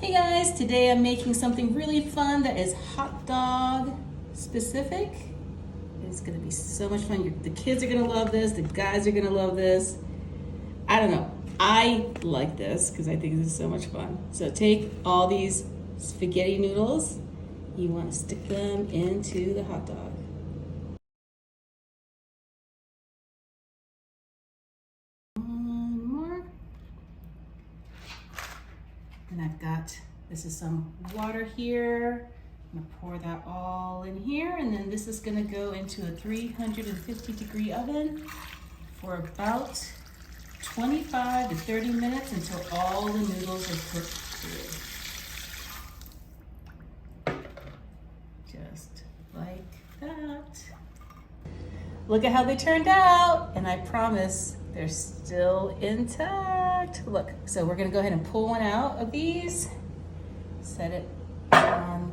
Hey guys, today I'm making something really fun that is hot dog specific. It's gonna be so much fun. The kids are gonna love this, the guys are gonna love this. I don't know, I like this because I think this is so much fun. So take all these spaghetti noodles, you wanna stick them into the hot dog. One more. And I've got, this is some water here. I'm gonna pour that all in here, and then this is gonna go into a 350-degree oven for about 25 to 30 minutes until all the noodles are cooked through. Just like that. Look at how they turned out, and I promise they're still intact. Look, so we're gonna go ahead and pull one out of these, set it on,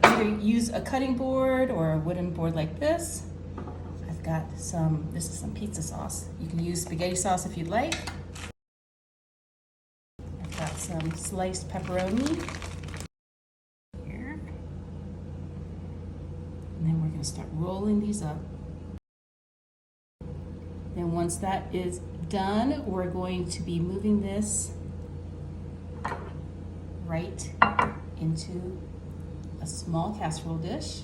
either use a cutting board or a wooden board like this. I've got some, this is some pizza sauce. You can use spaghetti sauce if you'd like. I've got some sliced pepperoni here. And then we're gonna start rolling these up. Then once that is done, we're going to be moving this right into a small casserole dish.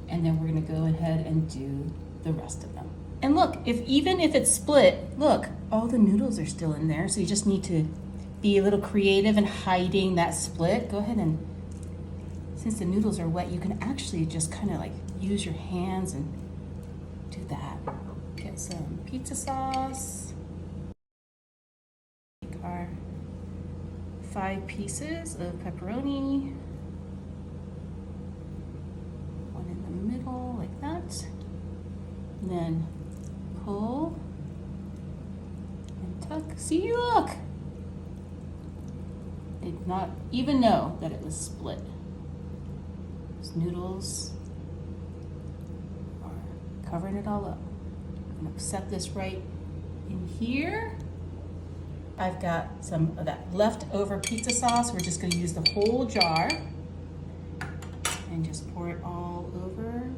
And then we're gonna go ahead and do the rest of them. And look, even if it's split, look, all the noodles are still in there. So you just need to be a little creative in hiding that split. Go ahead and, since the noodles are wet, you can actually just kind of like use your hands and do that. Get some pizza sauce. Take our 5 pieces of pepperoni. One in the middle, like that. And then pull and tuck. See, look! I did not even know that it was split. Those noodles are covering it all up. I'm gonna set this right in here. I've got some of that leftover pizza sauce. We're just gonna use the whole jar and just pour it all over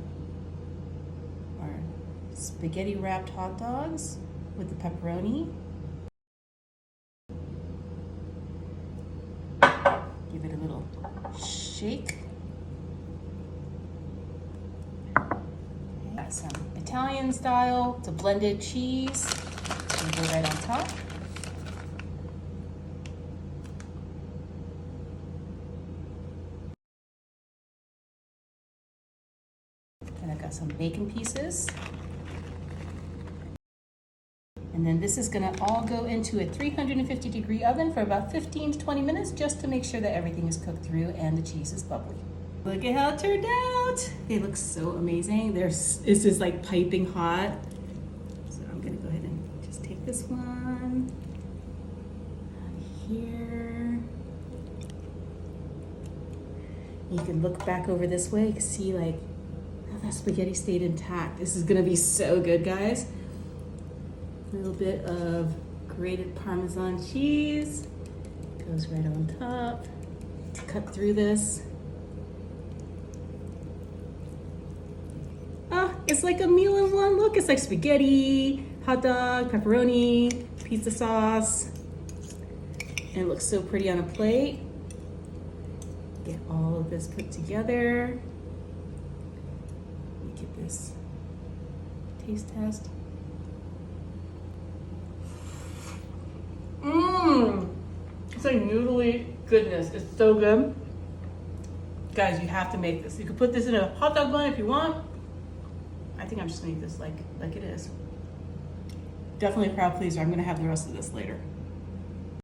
our spaghetti wrapped hot dogs with the pepperoni. Give it a little shake. Got some Italian style, it's a blended cheese. We'll go right on top. And I've got some bacon pieces. And then this is gonna all go into a 350-degree oven for about 15 to 20 minutes just to make sure that everything is cooked through and the cheese is bubbly. Look at how it turned out. They look so amazing. This is like piping hot. So I'm gonna go ahead and just take this one out of here. You can look back over this way, you can see like how that spaghetti stayed intact. This is gonna be so good, guys. A little bit of grated Parmesan cheese goes right on top. Cut through this. It's like a meal in one. Look, it's like spaghetti, hot dog, pepperoni, pizza sauce. And it looks so pretty on a plate. Get all of this put together. Let me get this taste test. It's like noodly goodness. It's so good. Guys, you have to make this. You can put this in a hot dog bun if you want. I think I'm just gonna eat this like it is. Definitely a crowd pleaser. I'm gonna have the rest of this later.